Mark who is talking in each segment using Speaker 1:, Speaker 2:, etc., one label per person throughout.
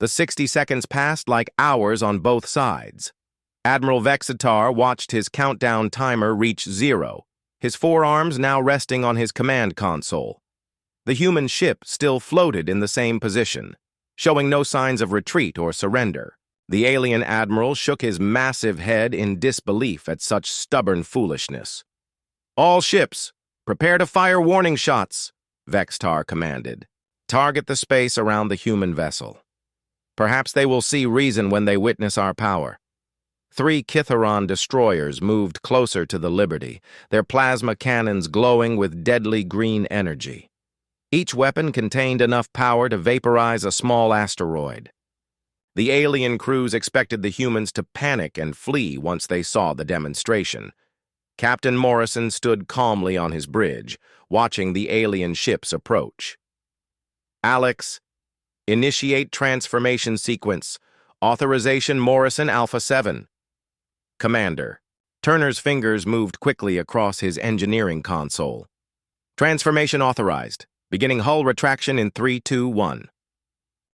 Speaker 1: The 60 seconds passed like hours on both sides. Admiral Vexitar watched his countdown timer reach 0, his forearms now resting on his command console. The human ship still floated in the same position, showing no signs of retreat or surrender. The alien admiral shook his massive head in disbelief at such stubborn foolishness. "All ships, prepare to fire warning shots," Vexitar commanded. "Target the space around the human vessel. Perhaps they will see reason when they witness our power." 3 Kitharon destroyers moved closer to the Liberty, their plasma cannons glowing with deadly green energy. Each weapon contained enough power to vaporize a small asteroid. The alien crews expected the humans to panic and flee once they saw the demonstration. Captain Morrison stood calmly on his bridge, watching the alien ships approach. "Alex, initiate transformation sequence. Authorization Morrison Alpha 7. "Commander." Turner's fingers moved quickly across his engineering console. "Transformation authorized. Beginning hull retraction in 3, 2, 1.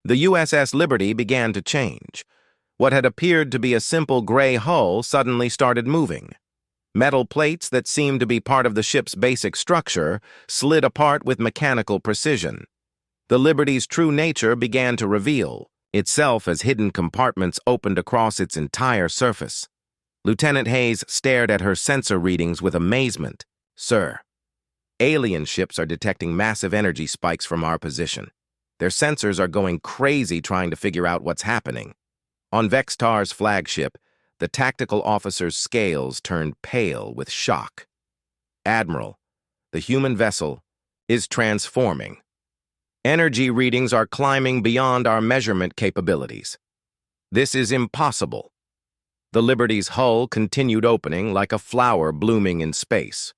Speaker 1: The USS Liberty began to change. What had appeared to be a simple gray hull suddenly started moving. Metal plates that seemed to be part of the ship's basic structure slid apart with mechanical precision. The Liberty's true nature began to reveal itself as hidden compartments opened across its entire surface. Lieutenant Hayes stared at her sensor readings with amazement. "Sir, alien ships are detecting massive energy spikes from our position. Their sensors are going crazy trying to figure out what's happening." On Vexitar's flagship, the tactical officer's scales turned pale with shock. "Admiral, the human vessel is transforming. Energy readings are climbing beyond our measurement capabilities. This is impossible." The Liberty's hull continued opening like a flower blooming in space.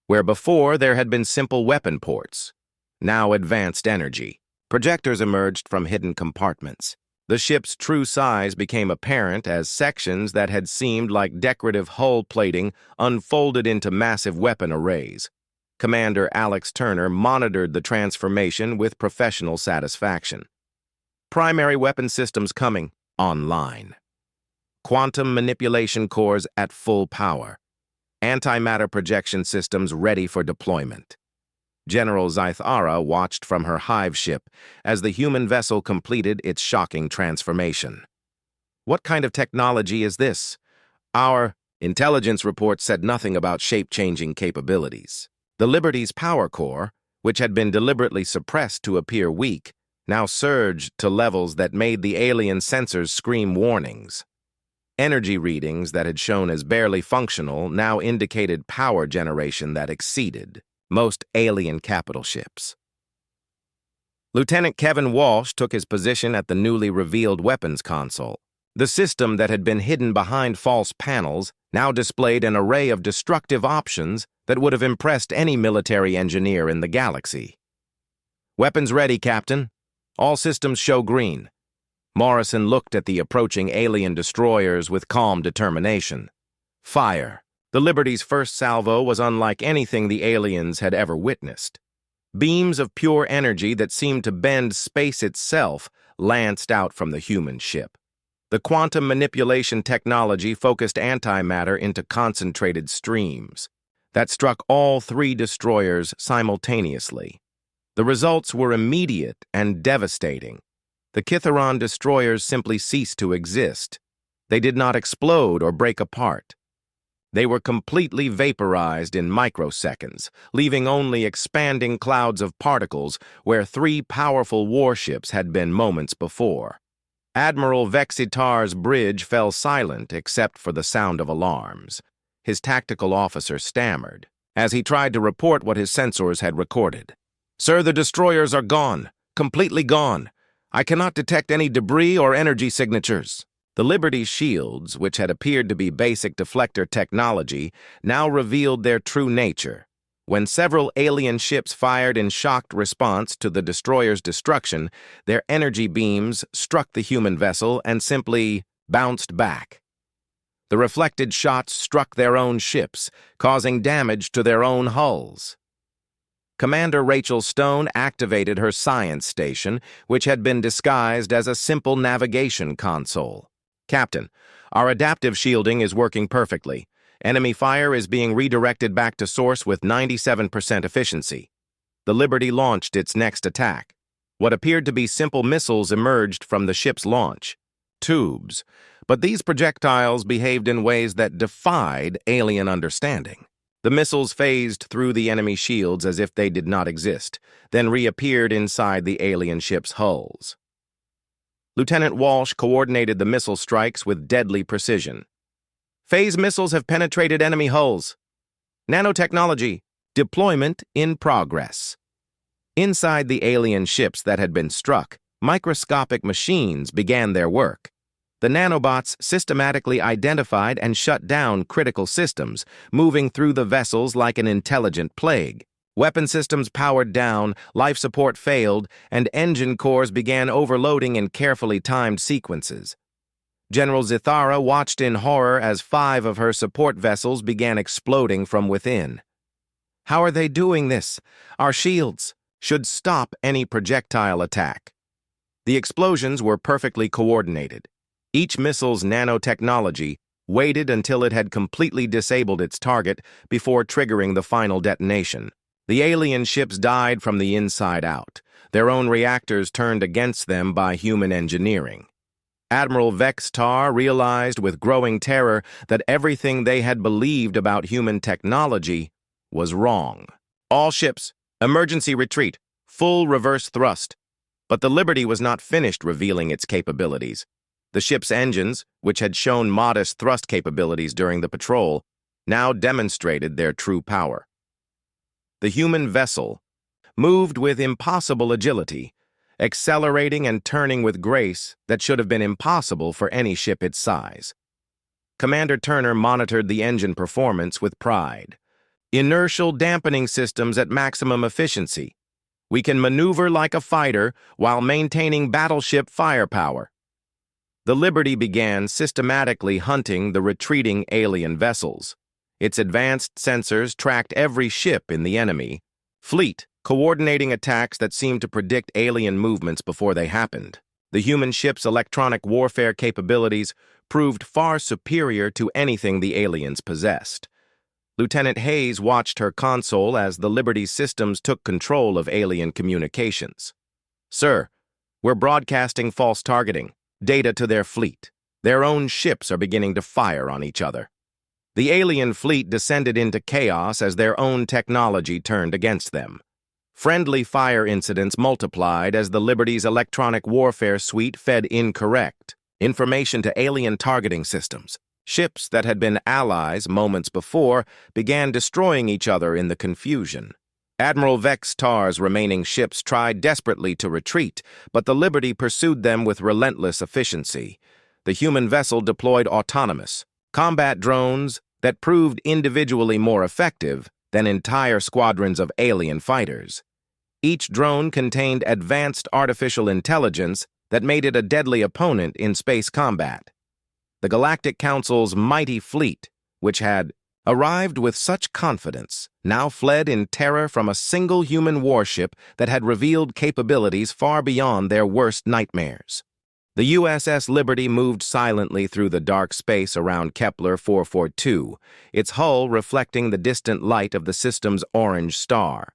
Speaker 1: Where before there had been simple weapon ports, now advanced energy. Projectors emerged from hidden compartments. The ship's true size became apparent as sections that had seemed like decorative hull plating unfolded into massive weapon arrays. Commander Alex Turner monitored the transformation with professional satisfaction. Primary weapon systems coming online. Quantum manipulation cores at full power. Antimatter projection systems ready for deployment. General Zythara watched from her hive ship as the human vessel completed its shocking transformation. "What kind of technology is this? Our intelligence report said nothing about shape-changing capabilities." The Liberty's power core, which had been deliberately suppressed to appear weak, now surged to levels that made the alien sensors scream warnings. Energy readings that had shown as barely functional now indicated power generation that exceeded most alien capital ships. Lieutenant Kevin Walsh took his position at the newly revealed weapons console. The system that had been hidden behind false panels now displayed an array of destructive options that would have impressed any military engineer in the galaxy. "Weapons ready, Captain. All systems show green." Morrison looked at the approaching alien destroyers with calm determination. "Fire." The Liberty's first salvo was unlike anything the aliens had ever witnessed. Beams of pure energy that seemed to bend space itself lanced out from the human ship. The quantum manipulation technology focused antimatter into concentrated streams that struck all 3 destroyers simultaneously. The results were immediate and devastating. The Kitharon destroyers simply ceased to exist. They did not explode or break apart. They were completely vaporized in microseconds, leaving only expanding clouds of particles where 3 powerful warships had been moments before. Admiral Vexitar's bridge fell silent except for the sound of alarms. His tactical officer stammered as he tried to report what his sensors had recorded. "Sir, the destroyers are gone, completely gone. I cannot detect any debris or energy signatures." The Liberty's shields, which had appeared to be basic deflector technology, now revealed their true nature. When several alien ships fired in shocked response to the destroyer's destruction, their energy beams struck the human vessel and simply bounced back. The reflected shots struck their own ships, causing damage to their own hulls. Commander Rachel Stone activated her science station, which had been disguised as a simple navigation console. "Captain, our adaptive shielding is working perfectly. Enemy fire is being redirected back to source with 97% efficiency." The Liberty launched its next attack. What appeared to be simple missiles emerged from the ship's launch. Tubes. But these projectiles behaved in ways that defied alien understanding. The missiles phased through the enemy shields as if they did not exist, then reappeared inside the alien ship's hulls. Lieutenant Walsh coordinated the missile strikes with deadly precision. "Phase missiles have penetrated enemy hulls. Nanotechnology. Deployment in progress." Inside the alien ships that had been struck, microscopic machines began their work. The nanobots systematically identified and shut down critical systems, moving through the vessels like an intelligent plague. Weapon systems powered down, life support failed, and engine cores began overloading in carefully timed sequences. General Zithara watched in horror as 5 of her support vessels began exploding from within. "How are they doing this? Our shields should stop any projectile attack." The explosions were perfectly coordinated. Each missile's nanotechnology waited until it had completely disabled its target before triggering the final detonation. The alien ships died from the inside out, their own reactors turned against them by human engineering. Admiral Vextar realized with growing terror that everything they had believed about human technology was wrong. "All ships, emergency retreat, full reverse thrust." But the Liberty was not finished revealing its capabilities. The ship's engines, which had shown modest thrust capabilities during the patrol, now demonstrated their true power. The human vessel moved with impossible agility, accelerating and turning with grace that should have been impossible for any ship its size. Commander Turner monitored the engine performance with pride. "Inertial dampening systems at maximum efficiency. We can maneuver like a fighter while maintaining battleship firepower." The Liberty began systematically hunting the retreating alien vessels. Its advanced sensors tracked every ship in the enemy fleet, coordinating attacks that seemed to predict alien movements before they happened. The human ship's electronic warfare capabilities proved far superior to anything the aliens possessed. Lieutenant Hayes watched her console as the Liberty's systems took control of alien communications. "Sir, we're broadcasting false targeting. Data to their fleet. Their own ships are beginning to fire on each other." The alien fleet descended into chaos as their own technology turned against them. Friendly fire incidents multiplied as the Liberty's electronic warfare suite fed incorrect information to alien targeting systems. Ships that had been allies moments before began destroying each other in the confusion. Admiral Vextar's remaining ships tried desperately to retreat, but the Liberty pursued them with relentless efficiency. The human vessel deployed autonomous combat drones that proved individually more effective than entire squadrons of alien fighters. Each drone contained advanced artificial intelligence that made it a deadly opponent in space combat. The Galactic Council's mighty fleet, which had arrived with such confidence, now fled in terror from a single human warship that had revealed capabilities far beyond their worst nightmares. The USS Liberty moved silently through the dark space around Kepler 442, its hull reflecting the distant light of the system's orange star.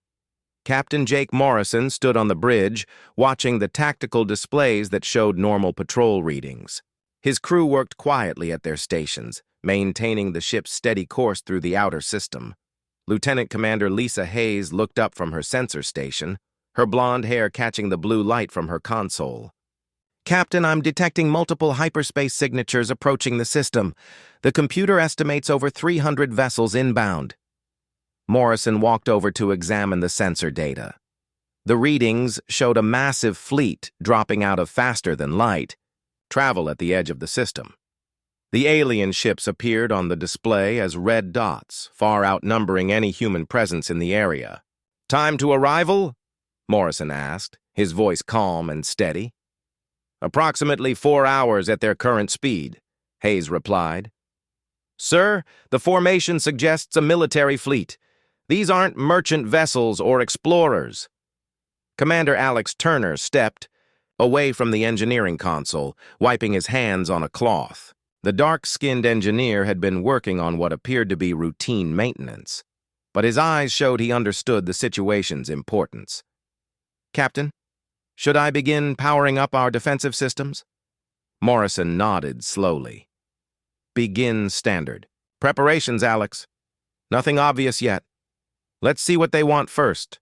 Speaker 1: Captain Jake Morrison stood on the bridge, watching the tactical displays that showed normal patrol readings. His crew worked quietly at their stations, maintaining the ship's steady course through the outer system. Lieutenant Commander Lisa Hayes looked up from her sensor station, her blonde hair catching the blue light from her console. "Captain, I'm detecting multiple hyperspace signatures approaching the system. The computer estimates over 300 vessels inbound." Morrison walked over to examine the sensor data. The readings showed a massive fleet dropping out of faster than light travel at the edge of the system. The alien ships appeared on the display as red dots, far outnumbering any human presence in the area. "Time to arrival?" Morrison asked, his voice calm and steady. "Approximately 4 hours at their current speed," Hayes replied. "Sir, the formation suggests a military fleet. These aren't merchant vessels or explorers. Commander Alex Turner stepped away from the engineering console, wiping his hands on a cloth. The dark-skinned engineer had been working on what appeared to be routine maintenance, but his eyes showed he understood the situation's importance. Captain, should I begin powering up our defensive systems? Morrison nodded slowly. Begin standard. Preparations, Alex. Nothing obvious yet. Let's see what they want first.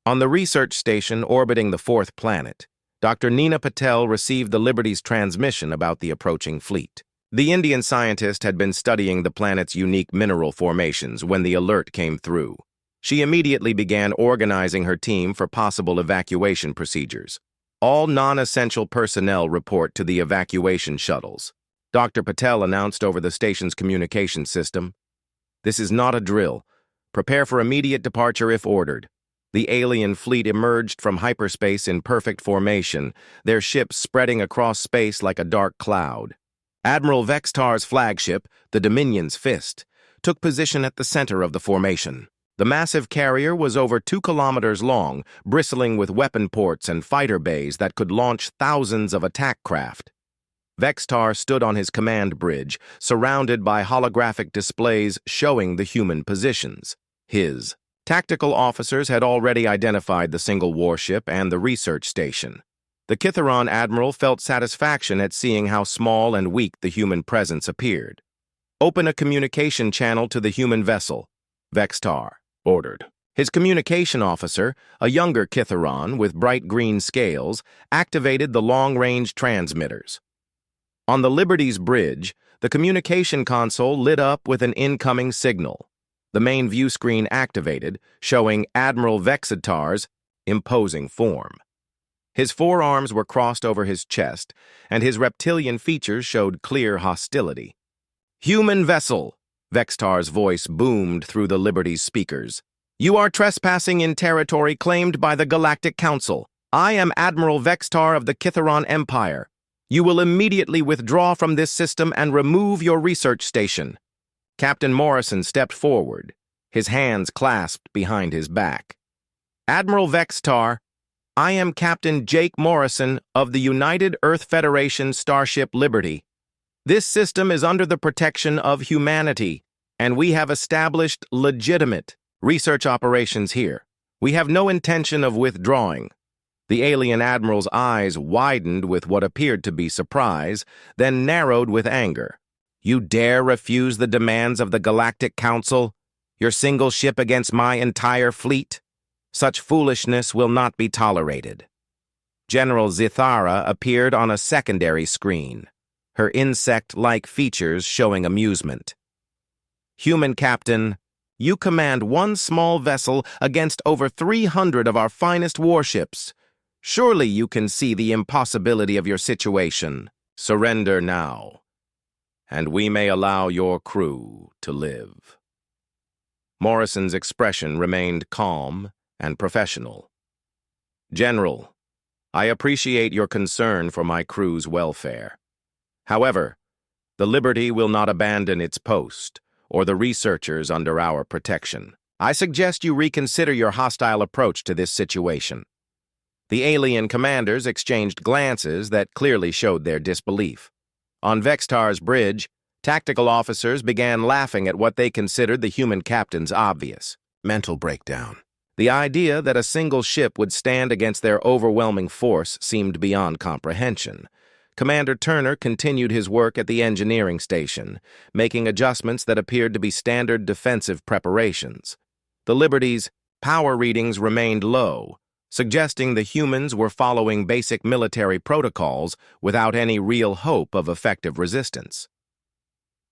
Speaker 1: On the research station orbiting the fourth planet, Dr. Nina Patel received the Liberty's transmission about the approaching fleet. The Indian scientist had been studying the planet's unique mineral formations when the alert came through. She immediately began organizing her team for possible evacuation procedures. All non-essential personnel report to the evacuation shuttles. Dr. Patel announced over the station's communication system, "This is not a drill. Prepare for immediate departure if ordered." The alien fleet emerged from hyperspace in perfect formation, their ships spreading across space like a dark cloud. Admiral Vextar's flagship, the Dominion's Fist, took position at the center of the formation. The massive carrier was over 2 kilometers long, bristling with weapon ports and fighter bays that could launch thousands of attack craft. Vextar stood on his command bridge, surrounded by holographic displays showing the human positions. His tactical officers had already identified the single warship and the research station. The Kitharon admiral felt satisfaction at seeing how small and weak the human presence appeared. "Open a communication channel to the human vessel," Vextar ordered. His communication officer, a younger Kitharon with bright green scales, activated the long-range transmitters. On the Liberty's bridge, the communication console lit up with an incoming signal. The main view screen activated, showing Admiral Vextar's imposing form. His forearms were crossed over his chest, and his reptilian features showed clear hostility. "Human vessel," Vextar's voice boomed through the Liberty's speakers. "You are trespassing in territory claimed by the Galactic Council. I am Admiral Vextar of the Kitharon Empire. You will immediately withdraw from this system and remove your research station." Captain Morrison stepped forward, his hands clasped behind his back. "Admiral Vextar, I am Captain Jake Morrison of the United Earth Federation Starship Liberty. This system is under the protection of humanity, and we have established legitimate research operations here. We have no intention of withdrawing." The alien admiral's eyes widened with what appeared to be surprise, then narrowed with anger. "You dare refuse the demands of the Galactic Council? Your single ship against my entire fleet? Such foolishness will not be tolerated." General Zithara appeared on a secondary screen, her insect-like features showing amusement. "Human Captain, you command one small vessel against over 300 of our finest warships. Surely you can see the impossibility of your situation. Surrender now, and we may allow your crew to live." Morrison's expression remained calm and professional. "General, I appreciate your concern for my crew's welfare. However, the Liberty will not abandon its post or the researchers under our protection. I suggest you reconsider your hostile approach to this situation." The alien commanders exchanged glances that clearly showed their disbelief. On Vextar's bridge, tactical officers began laughing at what they considered the human captain's obvious mental breakdown. The idea that a single ship would stand against their overwhelming force seemed beyond comprehension. Commander Turner continued his work at the engineering station, making adjustments that appeared to be standard defensive preparations. The Liberty's power readings remained low, suggesting the humans were following basic military protocols without any real hope of effective resistance.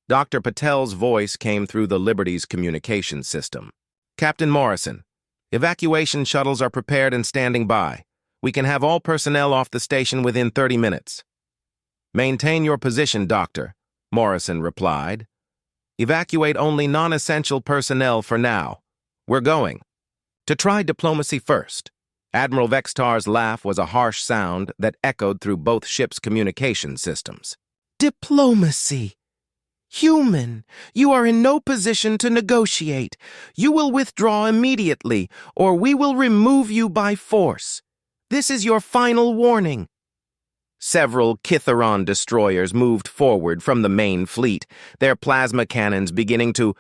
Speaker 1: Dr. Patel's voice came through the Liberty's communication system. "Captain Morrison, evacuation shuttles are prepared and standing by. We can have all personnel off the station within 30 minutes. "Maintain your position, Doctor," Morrison replied. "Evacuate only non-essential personnel for now. We're going to try diplomacy first." Admiral Vextar's laugh was a harsh sound that echoed through both ships' communication systems. "Diplomacy! Human, you are in no position to negotiate. You will withdraw immediately, or we will remove you by force. This is your final warning. Several Kitharon destroyers moved forward from the main fleet, their plasma cannons beginning to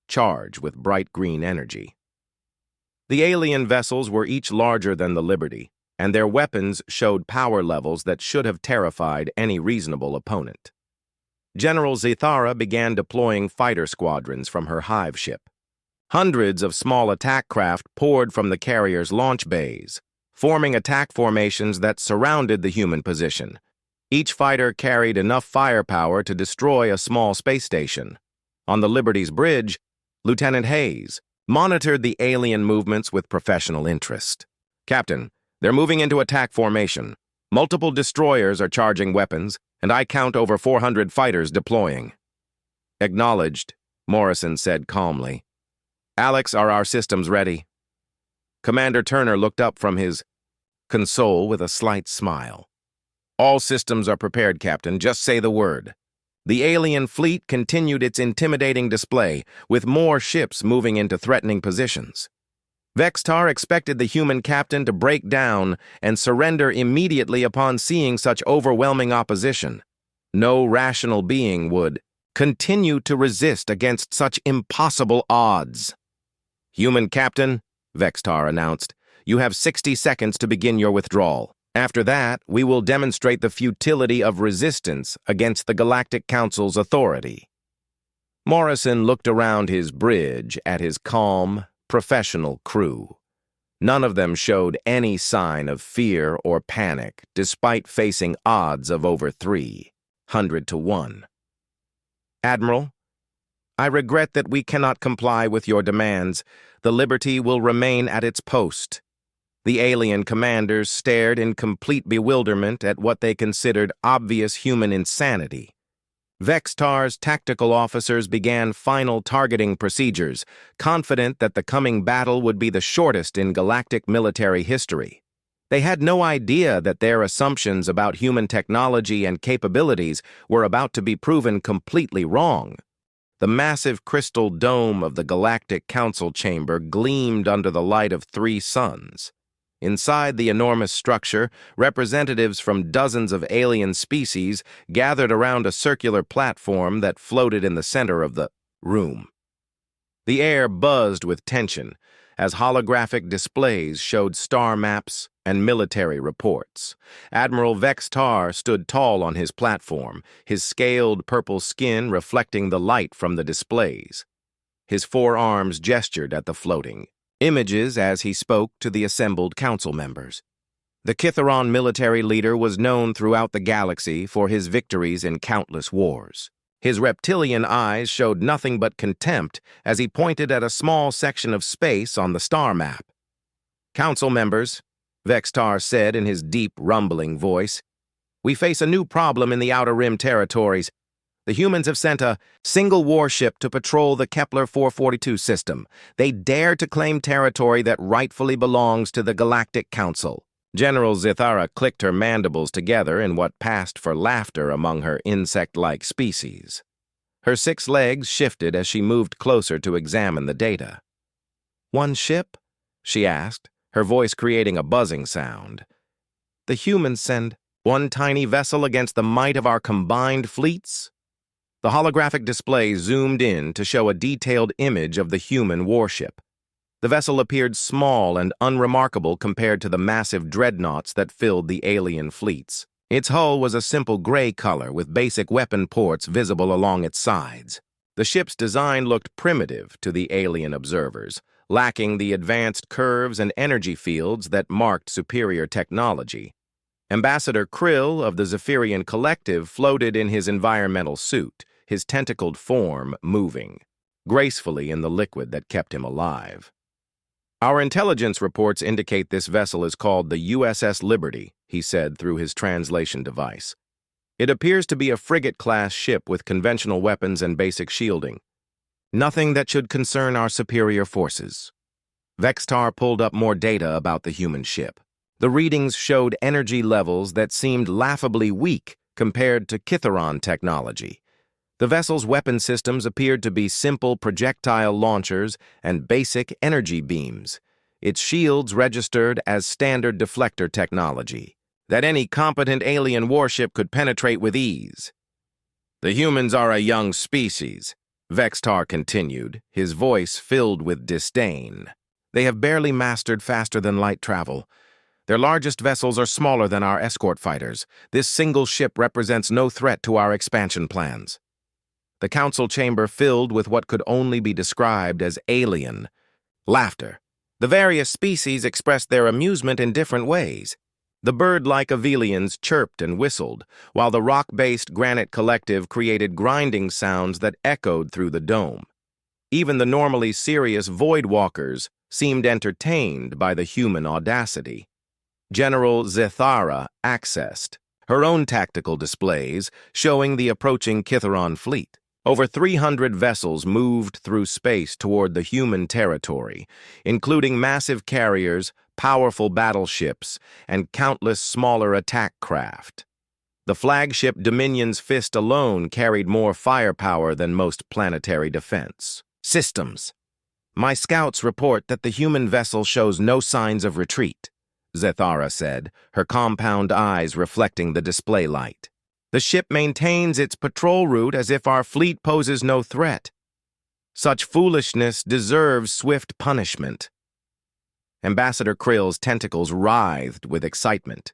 Speaker 1: charge with bright green energy. The alien vessels were each larger than the Liberty, and their weapons showed power levels that should have terrified any reasonable opponent. General Zithara began deploying fighter squadrons from her hive ship. Hundreds of small attack craft poured from the carrier's launch bays, forming attack formations that surrounded the human position. Each fighter carried enough firepower to destroy a small space station. On the Liberty's bridge, Lieutenant Hayes monitored the alien movements with professional interest. "Captain, they're moving into attack formation. Multiple destroyers are charging weapons, and I count over 400 fighters deploying." "Acknowledged," Morrison said calmly. "Alex, are our systems ready?" Commander Turner looked up from his console with a slight smile. "All systems are prepared, Captain. Just say the word." The alien fleet continued its intimidating display, with more ships moving into threatening positions. Vextar expected the human captain to break down and surrender immediately upon seeing such overwhelming opposition. No rational being would continue to resist against such impossible odds. "Human captain," Vextar announced, "you have 60 seconds to begin your withdrawal. After that, we will demonstrate the futility of resistance against the Galactic Council's authority." Morrison looked around his bridge at his calm, professional crew. None of them showed any sign of fear or panic, despite facing odds of over 300 to 1. "Admiral, I regret that we cannot comply with your demands. The Liberty will remain at its post." The alien commanders stared in complete bewilderment at what they considered obvious human insanity. Vextar's tactical officers began final targeting procedures, confident that the coming battle would be the shortest in galactic military history. They had no idea that their assumptions about human technology and capabilities were about to be proven completely wrong. The massive crystal dome of the Galactic Council chamber gleamed under the light of 3 suns. Inside the enormous structure, representatives from dozens of alien species gathered around a circular platform that floated in the center of the room. The air buzzed with tension as holographic displays showed star maps and military reports. Admiral Vextar stood tall on his platform, his scaled purple skin reflecting the light from the displays. His 4 arms gestured at the floating images as he spoke to the assembled council members. The Kitharon military leader was known throughout the galaxy for his victories in countless wars. His reptilian eyes showed nothing but contempt as he pointed at a small section of space on the star map. "Council members," Vextar said in his deep, rumbling voice, "we face a new problem in the Outer Rim territories. The humans have sent a single warship to patrol the Kepler 442 system. They dare to claim territory that rightfully belongs to the Galactic Council." General Zithara clicked her mandibles together in what passed for laughter among her insect-like species. Her 6 legs shifted as she moved closer to examine the data. "One ship?" she asked, her voice creating a buzzing sound. "The humans send one tiny vessel against the might of our combined fleets?" The holographic display zoomed in to show a detailed image of the human warship. The vessel appeared small and unremarkable compared to the massive dreadnoughts that filled the alien fleets. Its hull was a simple gray color with basic weapon ports visible along its sides. The ship's design looked primitive to the alien observers, lacking the advanced curves and energy fields that marked superior technology. Ambassador Krill of the Zephyrian Collective floated in his environmental suit, his tentacled form moving gracefully in the liquid that kept him alive. "Our intelligence reports indicate this vessel is called the USS Liberty," he said through his translation device. "It appears to be a frigate-class ship with conventional weapons and basic shielding. Nothing that should concern our superior forces." Vextar pulled up more data about the human ship. The readings showed energy levels that seemed laughably weak compared to Kitharon technology. The vessel's weapon systems appeared to be simple projectile launchers and basic energy beams. Its shields registered as standard deflector technology that any competent alien warship could penetrate with ease. "The humans are a young species," Vextar continued, his voice filled with disdain. "They have barely mastered faster-than-light travel. Their largest vessels are smaller than our escort fighters. This single ship represents no threat to our expansion plans." The council chamber filled with what could only be described as alien laughter. The various species expressed their amusement in different ways. The bird-like Avelians chirped and whistled, while the rock-based Granite Collective created grinding sounds that echoed through the dome. Even the normally serious Voidwalkers seemed entertained by the human audacity. General Zethara accessed her own tactical displays, showing the approaching Kitharon fleet. Over 300 vessels moved through space toward the human territory, including massive carriers, powerful battleships, and countless smaller attack craft. The flagship Dominion's Fist alone carried more firepower than most planetary defense systems. "My scouts report that the human vessel shows no signs of retreat," Zethara said, her compound eyes reflecting the display light. "The ship maintains its patrol route as if our fleet poses no threat. Such foolishness deserves swift punishment." Ambassador Krill's tentacles writhed with excitement.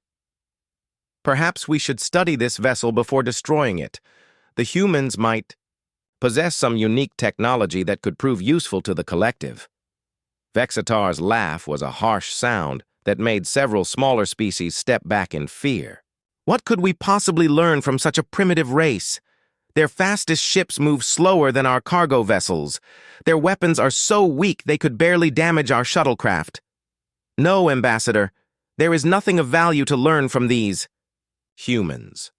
Speaker 1: "Perhaps we should study this vessel before destroying it. The humans might possess some unique technology that could prove useful to the collective." Vexitar's laugh was a harsh sound that made several smaller species step back in fear. "What could we possibly learn from such a primitive race? Their fastest ships move slower than our cargo vessels. Their weapons are so weak they could barely damage our shuttlecraft." "No, Ambassador, there is nothing of value to learn from these humans."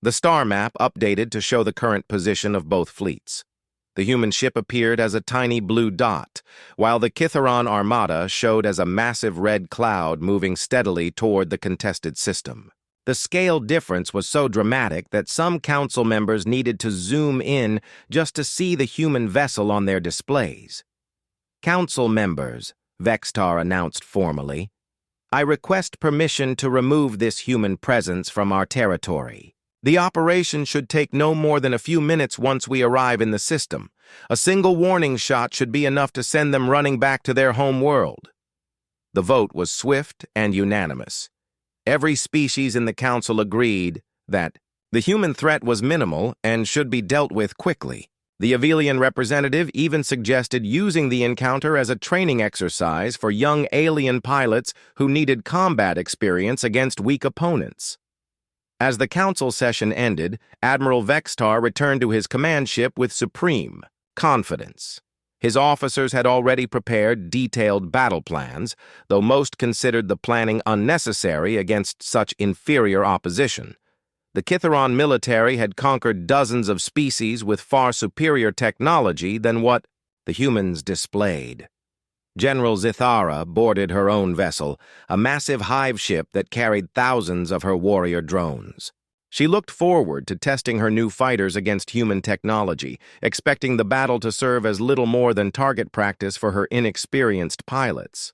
Speaker 1: The star map updated to show the current position of both fleets. The human ship appeared as a tiny blue dot, while the Kitharon armada showed as a massive red cloud moving steadily toward the contested system. The scale difference was so dramatic that some council members needed to zoom in just to see the human vessel on their displays. "Council members," Vextar announced formally, "I request permission to remove this human presence from our territory. The operation should take no more than a few minutes once we arrive in the system. A single warning shot should be enough to send them running back to their home world." The vote was swift and unanimous. Every species in the council agreed that the human threat was minimal and should be dealt with quickly. The Avelian representative even suggested using the encounter as a training exercise for young alien pilots who needed combat experience against weak opponents. As the council session ended, Admiral Vextar returned to his command ship with supreme confidence. His officers had already prepared detailed battle plans, though most considered the planning unnecessary against such inferior opposition. The Kitharon military had conquered dozens of species with far superior technology than what the humans displayed. General Zethara boarded her own vessel, a massive hive ship that carried thousands of her warrior drones. She looked forward to testing her new fighters against human technology, expecting the battle to serve as little more than target practice for her inexperienced pilots.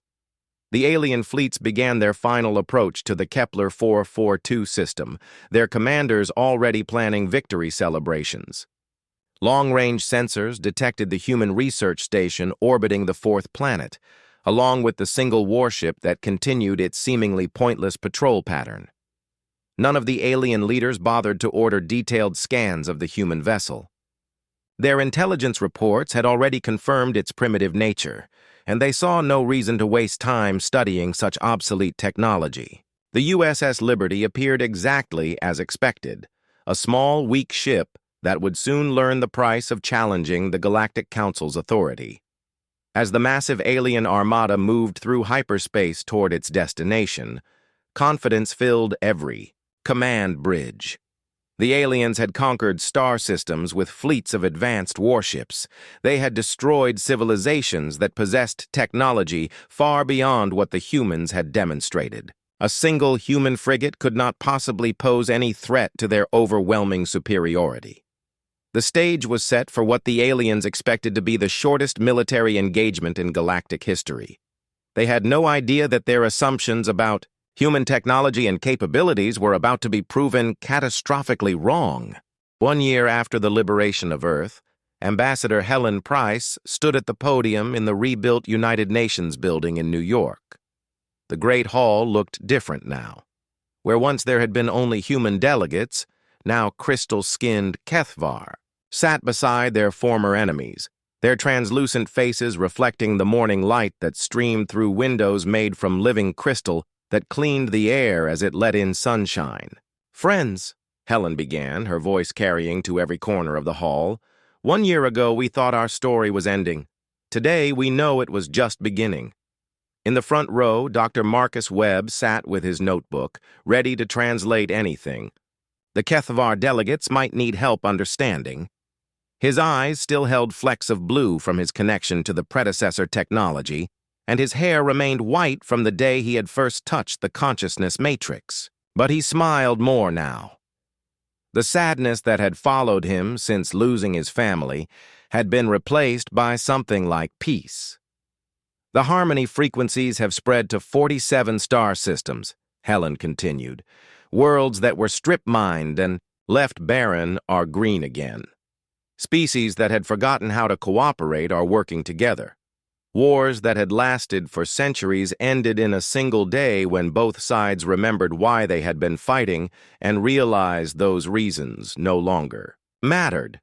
Speaker 1: The alien fleets began their final approach to the Kepler 442 system, their commanders already planning victory celebrations. Long-range sensors detected the human research station orbiting the fourth planet, along with the single warship that continued its seemingly pointless patrol pattern. None of the alien leaders bothered to order detailed scans of the human vessel. Their intelligence reports had already confirmed its primitive nature, and they saw no reason to waste time studying such obsolete technology. The USS Liberty appeared exactly as expected, a small, weak ship that would soon learn the price of challenging the Galactic Council's authority. As the massive alien armada moved through hyperspace toward its destination, confidence filled every command bridge. The aliens had conquered star systems with fleets of advanced warships. They had destroyed civilizations that possessed technology far beyond what the humans had demonstrated. A single human frigate could not possibly pose any threat to their overwhelming superiority. The stage was set for what the aliens expected to be the shortest military engagement in galactic history. They had no idea that their assumptions about human technology and capabilities were about to be proven catastrophically wrong. 1 year after the liberation of Earth, Ambassador Helen Price stood at the podium in the rebuilt United Nations building in New York. The Great Hall looked different now. Where once there had been only human delegates, now crystal-skinned Kethvar sat beside their former enemies, their translucent faces reflecting the morning light that streamed through windows made from living crystal that cleaned the air as it let in sunshine. "Friends," Helen began, her voice carrying to every corner of the hall, "1 year ago we thought our story was ending. Today we know it was just beginning." In the front row, Dr. Marcus Webb sat with his notebook, ready to translate anything. The Kethvar delegates might need help understanding. His eyes still held flecks of blue from his connection to the predecessor technology, and his hair remained white from the day he had first touched the consciousness matrix. But he smiled more now. The sadness that had followed him since losing his family had been replaced by something like peace. "The harmony frequencies have spread to 47 star systems," Helen continued. "Worlds that were strip-mined and left barren are green again. Species that had forgotten how to cooperate are working together. Wars that had lasted for centuries ended in a single day when both sides remembered why they had been fighting and realized those reasons no longer mattered."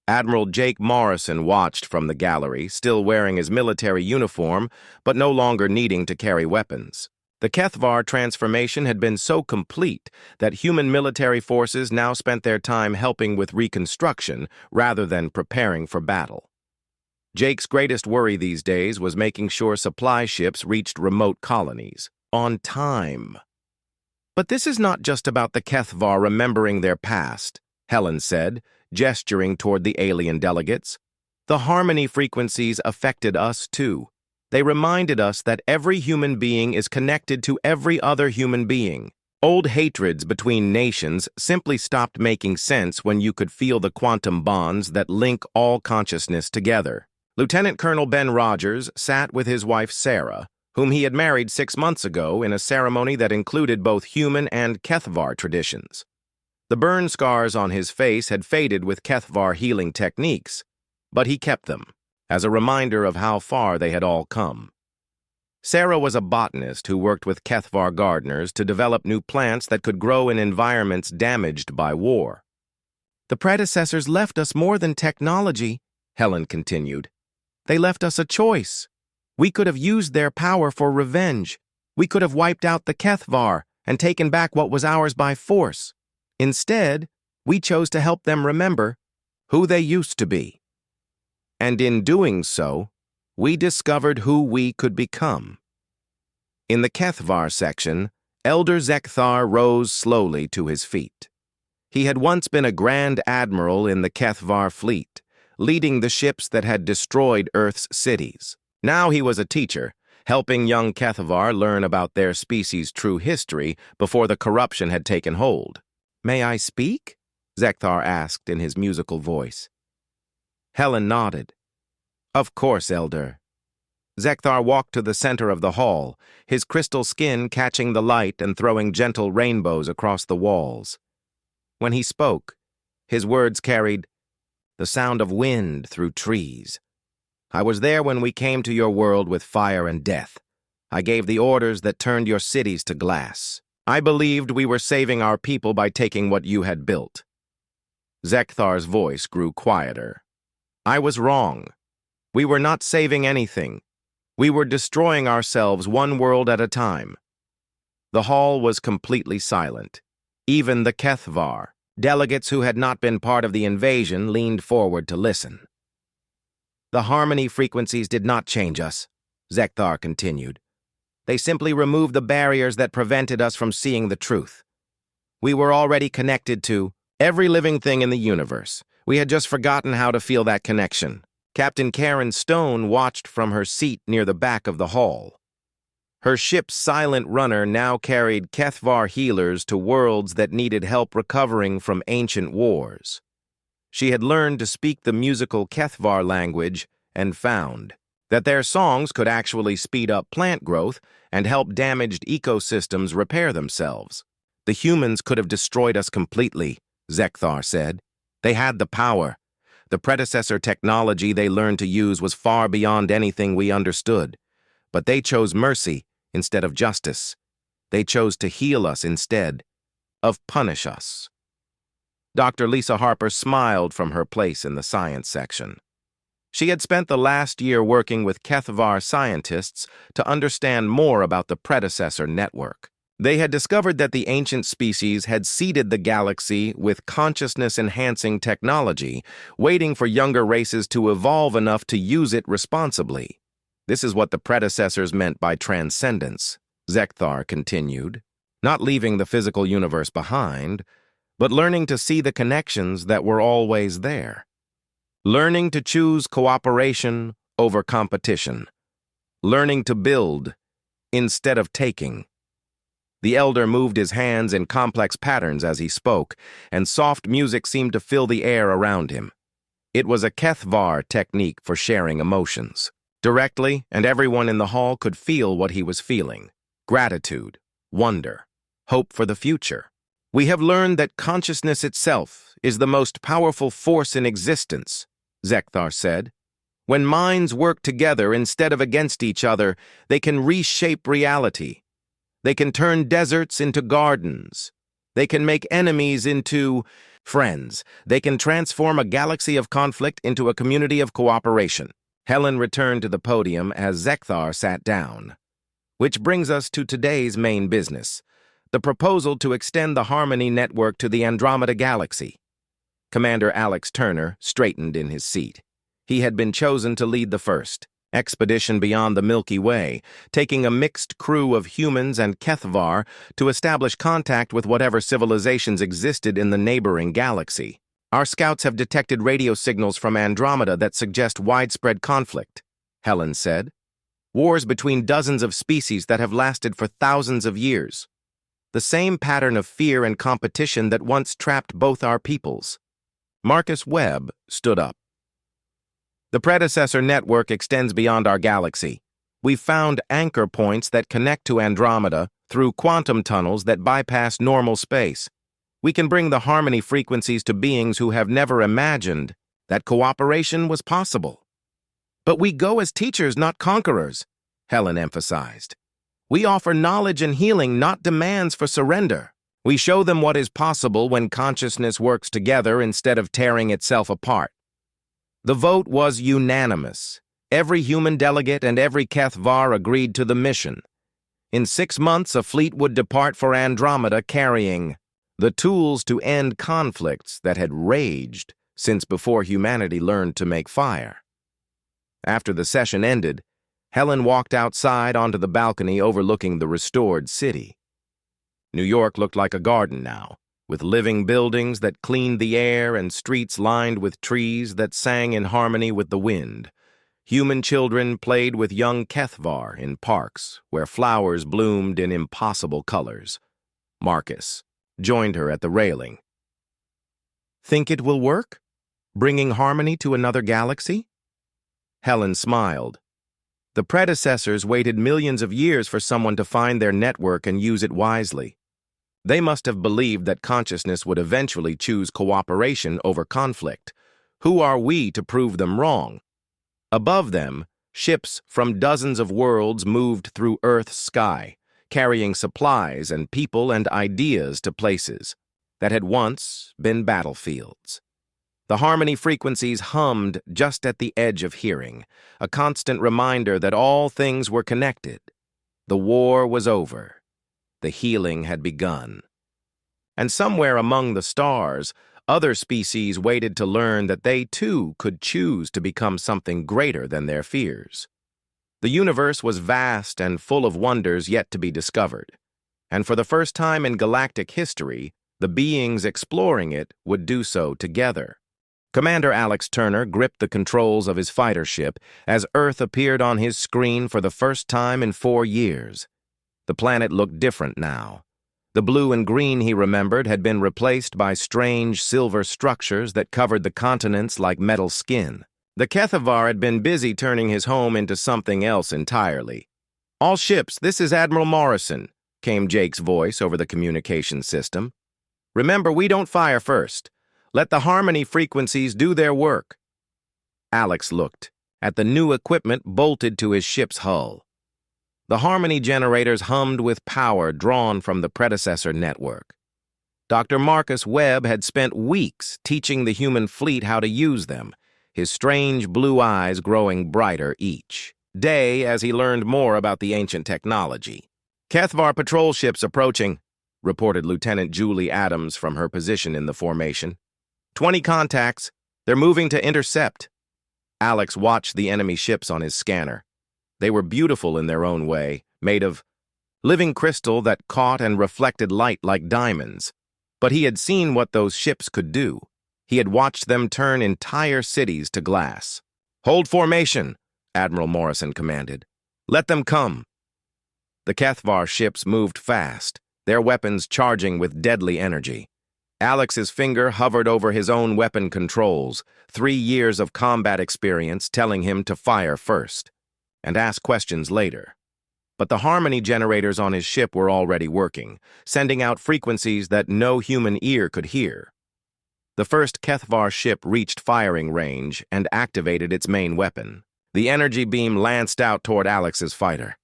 Speaker 1: Admiral Jake Morrison watched from the gallery, still wearing his military uniform, but no longer needing to carry weapons. The Kethvar transformation had been so complete that human military forces now spent their time helping with reconstruction rather than preparing for battle. Jake's greatest worry these days was making sure supply ships reached remote colonies on time. "But this is not just about the Kethvar remembering their past," Helen said, gesturing toward the alien delegates. "The harmony frequencies affected us too. They reminded us that every human being is connected to every other human being. Old hatreds between nations simply stopped making sense when you could feel the quantum bonds that link all consciousness together." Lieutenant Colonel Ben Rogers sat with his wife Sarah, whom he had married 6 months ago in a ceremony that included both human and Kethvar traditions. The burn scars on his face had faded with Kethvar healing techniques, but he kept them, as a reminder of how far they had all come. Sarah was a botanist who worked with Kethvar gardeners to develop new plants that could grow in environments damaged by war. "The predecessors left us more than technology," Helen continued. "They left us a choice. We could have used their power for revenge. We could have wiped out the Kethvar and taken back what was ours by force. Instead, we chose to help them remember who they used to be. And in doing so, we discovered who we could become." In the Kethvar section, Elder Zekthar rose slowly to his feet. He had once been a Grand Admiral in the Kethvar fleet, leading the ships that had destroyed Earth's cities. Now he was a teacher, helping young Kethvar learn about their species' true history before the corruption had taken hold. "May I speak?" Zekthar asked in his musical voice. Helen nodded. "Of course, Elder." Zekthar walked to the center of the hall, his crystal skin catching the light and throwing gentle rainbows across the walls. When he spoke, his words carried the sound of wind through trees. "I was there when we came to your world with fire and death. I gave the orders that turned your cities to glass. I believed we were saving our people by taking what you had built." Zekthar's voice grew quieter. "I was wrong. We were not saving anything. We were destroying ourselves one world at a time." The hall was completely silent. Even the Kethvar, delegates who had not been part of the invasion, leaned forward to listen. "The harmony frequencies did not change us," Zekthar continued. "They simply removed the barriers that prevented us from seeing the truth. We were already connected to every living thing in the universe. We had just forgotten how to feel that connection." Captain Karen Stone watched from her seat near the back of the hall. Her ship's silent runner now carried Kethvar healers to worlds that needed help recovering from ancient wars. She had learned to speak the musical Kethvar language and found that their songs could actually speed up plant growth and help damaged ecosystems repair themselves. The humans could have destroyed us completely, Zekthar said. They had the power. The predecessor technology they learned to use was far beyond anything we understood. But they chose mercy instead of justice. They chose to heal us instead of punish us. Dr. Lisa Harper smiled from her place in the science section. She had spent the last year working with Kethvar scientists to understand more about the predecessor network. They had discovered that the ancient species had seeded the galaxy with consciousness-enhancing technology, waiting for younger races to evolve enough to use it responsibly. This is what the predecessors meant by transcendence, Zekthar continued. Not leaving the physical universe behind, but learning to see the connections that were always there. Learning to choose cooperation over competition. Learning to build instead of taking. The elder moved his hands in complex patterns as he spoke, and soft music seemed to fill the air around him. It was a Kethvar technique for sharing emotions. Directly, and everyone in the hall could feel what he was feeling. Gratitude, wonder, hope for the future. We have learned that consciousness itself is the most powerful force in existence, Zekthar said. When minds work together instead of against each other, they can reshape reality. They can turn deserts into gardens. They can make enemies into friends. They can transform a galaxy of conflict into a community of cooperation. Helen returned to the podium as Zekthar sat down. Which brings us to today's main business, the proposal to extend the Harmony Network to the Andromeda Galaxy. Commander Alex Turner straightened in his seat. He had been chosen to lead the first expedition beyond the Milky Way, taking a mixed crew of humans and Kethvar to establish contact with whatever civilizations existed in the neighboring galaxy. Our scouts have detected radio signals from Andromeda that suggest widespread conflict, Helen said. Wars between dozens of species that have lasted for thousands of years. The same pattern of fear and competition that once trapped both our peoples. Marcus Webb stood up. The predecessor network extends beyond our galaxy. We've found anchor points that connect to Andromeda through quantum tunnels that bypass normal space. We can bring the harmony frequencies to beings who have never imagined that cooperation was possible. But we go as teachers, not conquerors, Helen emphasized. We offer knowledge and healing, not demands for surrender. We show them what is possible when consciousness works together instead of tearing itself apart. The vote was unanimous. Every human delegate and every Kethvar agreed to the mission. In 6 months, a fleet would depart for Andromeda carrying the tools to end conflicts that had raged since before humanity learned to make fire. After the session ended, Helen walked outside onto the balcony overlooking the restored city. New York looked like a garden now, with living buildings that cleaned the air and streets lined with trees that sang in harmony with the wind. Human children played with young Kethvar in parks where flowers bloomed in impossible colors. Marcus joined her at the railing. Think it will work? Bringing harmony to another galaxy? Helen smiled. The predecessors waited millions of years for someone to find their network and use it wisely. They must have believed that consciousness would eventually choose cooperation over conflict. Who are we to prove them wrong? Above them, ships from dozens of worlds moved through Earth's sky, carrying supplies and people and ideas to places that had once been battlefields. The harmony frequencies hummed just at the edge of hearing, a constant reminder that all things were connected. The war was over. The healing had begun. And somewhere among the stars, other species waited to learn that they too could choose to become something greater than their fears. The universe was vast and full of wonders yet to be discovered, and for the first time in galactic history, the beings exploring it would do so together. Commander Alex Turner gripped the controls of his fighter ship as Earth appeared on his screen for the first time in 4 years. The planet looked different now. The blue and green he remembered had been replaced by strange silver structures that covered the continents like metal skin. The HFY had been busy turning his home into something else entirely. "All ships, this is Admiral Morrison," came Jake's voice over the communication system. "Remember, we don't fire first. Let the harmony frequencies do their work." Alex looked at the new equipment bolted to his ship's hull. The harmony generators hummed with power drawn from the predecessor network. Dr. Marcus Webb had spent weeks teaching the human fleet how to use them, his strange blue eyes growing brighter each day as he learned more about the ancient technology. "HFY patrol ships approaching," reported Lieutenant Julie Adams from her position in the formation. 20 contacts. They're moving to intercept." Alex watched the enemy ships on his scanner. They were beautiful in their own way, made of living crystal that caught and reflected light like diamonds. But he had seen what those ships could do. He had watched them turn entire cities to glass. "Hold formation," Admiral Morrison commanded. "Let them come." The HFY ships moved fast, their weapons charging with deadly energy. Alex's finger hovered over his own weapon controls, 3 years of combat experience telling him to fire first and ask questions later. But the harmony generators on his ship were already working, sending out frequencies that no human ear could hear. The first HFY ship reached firing range and activated its main weapon. The energy beam lanced out toward Alex's fighter.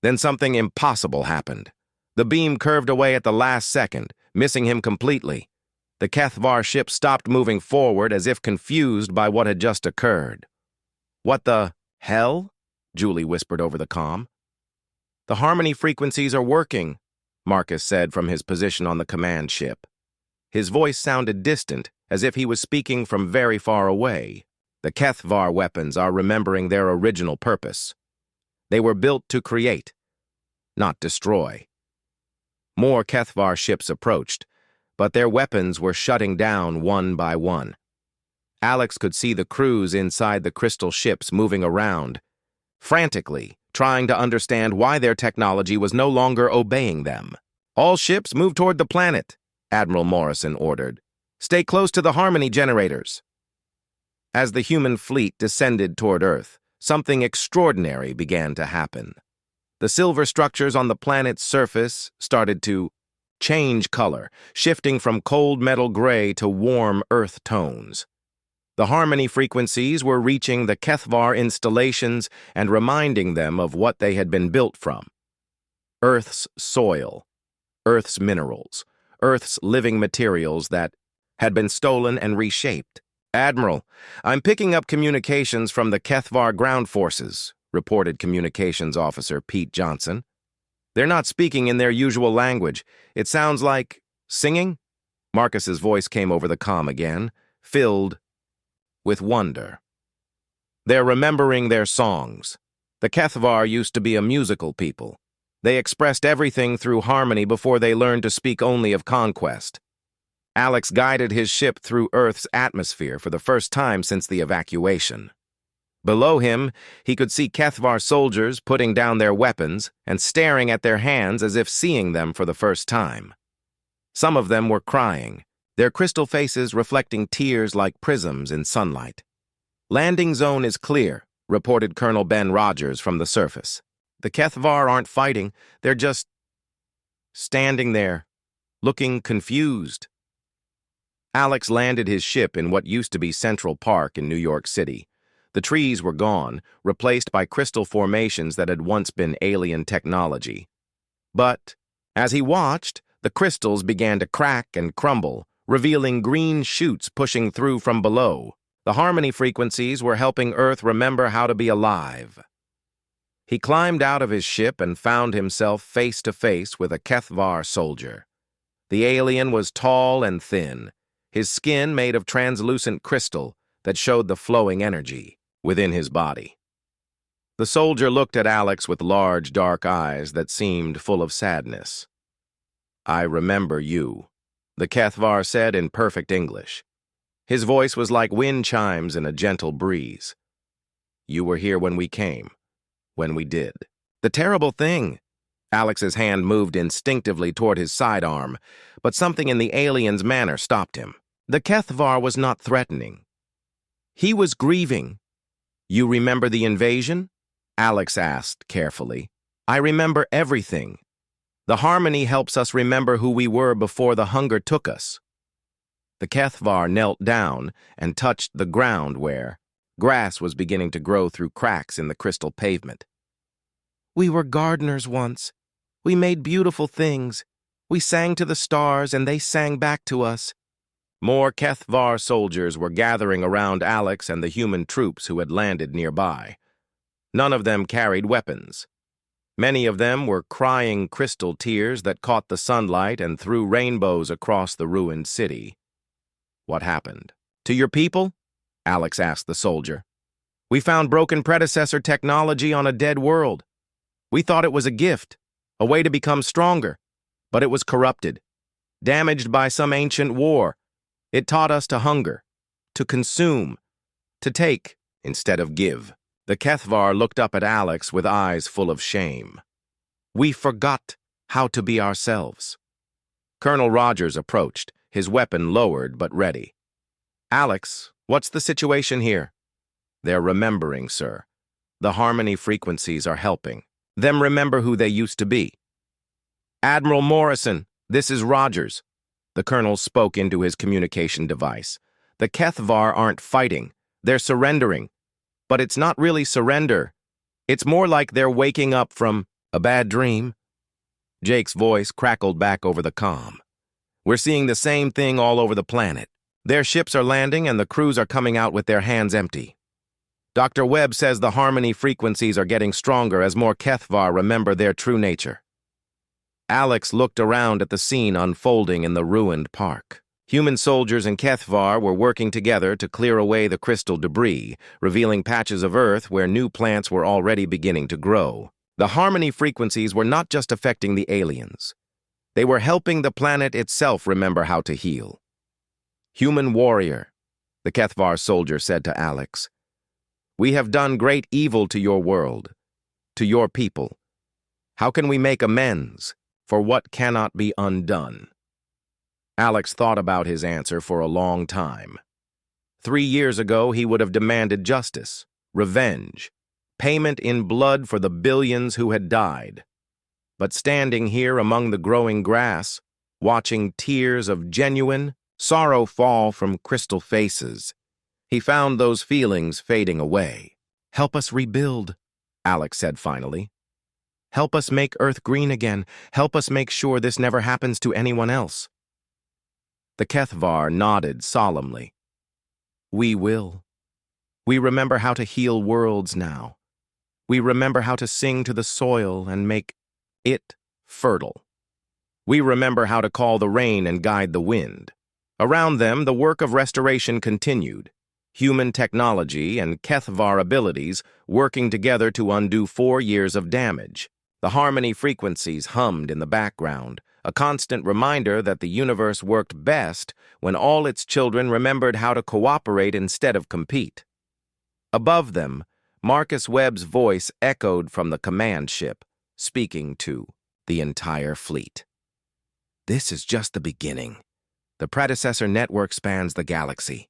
Speaker 1: Then something impossible happened. The beam curved away at the last second, missing him completely. The HFY ship stopped moving forward as if confused by what had just occurred. "What the hell?" Julie whispered over the comm. "The harmony frequencies are working," Marcus said from his position on the command ship. His voice sounded distant, as if he was speaking from very far away. "The HFY weapons are remembering their original purpose. They were built to create, not destroy." More HFY ships approached, but their weapons were shutting down one by one. Alex could see the crews inside the crystal ships moving around, frantically trying to understand why their technology was no longer obeying them. "All ships move toward the planet," Admiral Morrison ordered. "Stay close to the harmony generators." As the human fleet descended toward Earth, something extraordinary began to happen. The silver structures on the planet's surface started to change color, shifting from cold metal gray to warm earth tones. The harmony frequencies were reaching the HFY installations and reminding them of what they had been built from. Earth's soil, Earth's minerals, Earth's living materials that had been stolen and reshaped. "Admiral, I'm picking up communications from the HFY ground forces," reported Communications Officer Pete Johnson. "They're not speaking in their usual language. It sounds like singing?" Marcus's voice came over the comm again, filled with wonder. "They're remembering their songs. The HFY used to be a musical people. They expressed everything through harmony before they learned to speak only of conquest." Alex guided his ship through Earth's atmosphere for the first time since the evacuation. Below him, he could see HFY soldiers putting down their weapons and staring at their hands as if seeing them for the first time. Some of them were crying, their crystal faces reflecting tears like prisms in sunlight. "Landing zone is clear," reported Colonel Ben Rogers from the surface. "The HFY aren't fighting, they're just standing there, looking confused." Alex landed his ship in what used to be Central Park in New York City. The trees were gone, replaced by crystal formations that had once been alien technology. But as he watched, the crystals began to crack and crumble, revealing green shoots pushing through from below. The harmony frequencies were helping Earth remember how to be alive. He climbed out of his ship and found himself face to face with a HFY soldier. The alien was tall and thin, his skin made of translucent crystal that showed the flowing energy within his body. The soldier looked at Alex with large, dark eyes that seemed full of sadness. "I remember you," the HFY said in perfect English. His voice was like wind chimes in a gentle breeze. "You were here when we came, when we did." "The terrible thing," Alex's hand moved instinctively toward his sidearm, but something in the alien's manner stopped him. The Kethvar was not threatening. He was grieving. "You remember the invasion?" Alex asked carefully. "I remember everything. The harmony helps us remember who we were before the hunger took us." The Kethvar knelt down and touched the ground where grass was beginning to grow through cracks in the crystal pavement. "We were gardeners once. We made beautiful things. We sang to the stars and they sang back to us." More Kethvar soldiers were gathering around Alex and the human troops who had landed nearby. None of them carried weapons. Many of them were crying crystal tears that caught the sunlight and threw rainbows across the ruined city. "What happened? To your people?" Alex asked the soldier. "We found broken predecessor technology on a dead world. We thought it was a gift, a way to become stronger, but it was corrupted, damaged by some ancient war. It taught us to hunger, to consume, to take instead of give." The Kethvar looked up at Alex with eyes full of shame. "We forgot how to be ourselves." Colonel Rogers approached, his weapon lowered but ready. "Alex, what's the situation here?" "They're remembering, sir. The harmony frequencies are helping them remember who they used to be." "Admiral Morrison, this is Rogers." The colonel spoke into his communication device. "The Kethvar aren't fighting. They're surrendering. But it's not really surrender. It's more like they're waking up from a bad dream." Jake's voice crackled back over the comm. "We're seeing the same thing all over the planet. Their ships are landing and the crews are coming out with their hands empty. Dr. Webb says the harmony frequencies are getting stronger as more Kethvar remember their true nature." Alex looked around at the scene unfolding in the ruined park. Human soldiers and Kethvar were working together to clear away the crystal debris, revealing patches of Earth where new plants were already beginning to grow. The harmony frequencies were not just affecting the aliens. They were helping the planet itself remember how to heal. "Human warrior," the Kethvar soldier said to Alex, "we have done great evil to your world, to your people. How can we make amends for what cannot be undone?" Alex thought about his answer for a long time. 3 years ago, he would have demanded justice, revenge, payment in blood for the billions who had died. But standing here among the growing grass, watching tears of genuine sorrow fall from crystal faces, he found those feelings fading away. "Help us rebuild," Alex said finally. "Help us make Earth green again. Help us make sure this never happens to anyone else." The Kethvar nodded solemnly. "We will. We remember how to heal worlds now. We remember how to sing to the soil and make it fertile. We remember how to call the rain and guide the wind." Around them, the work of restoration continued. Human technology and Kethvar abilities working together to undo 4 years of damage. The harmony frequencies hummed in the background, a constant reminder that the universe worked best when all its children remembered how to cooperate instead of compete. Above them, Marcus Webb's voice echoed from the command ship, speaking to the entire fleet. "This is just the beginning. The predecessor network spans the galaxy.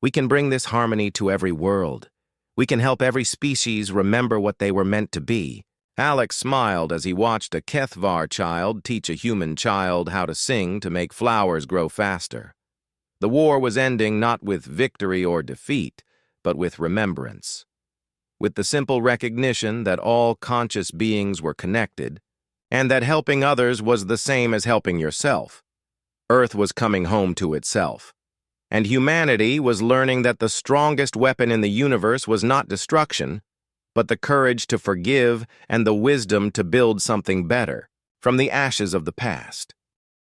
Speaker 1: We can bring this harmony to every world. We can help every species remember what they were meant to be." Alex smiled as he watched a Kethvar child teach a human child how to sing to make flowers grow faster. The war was ending not with victory or defeat, but with remembrance. With the simple recognition that all conscious beings were connected, and that helping others was the same as helping yourself. Earth was coming home to itself, and humanity was learning that the strongest weapon in the universe was not destruction, but the courage to forgive and the wisdom to build something better from the ashes of the past.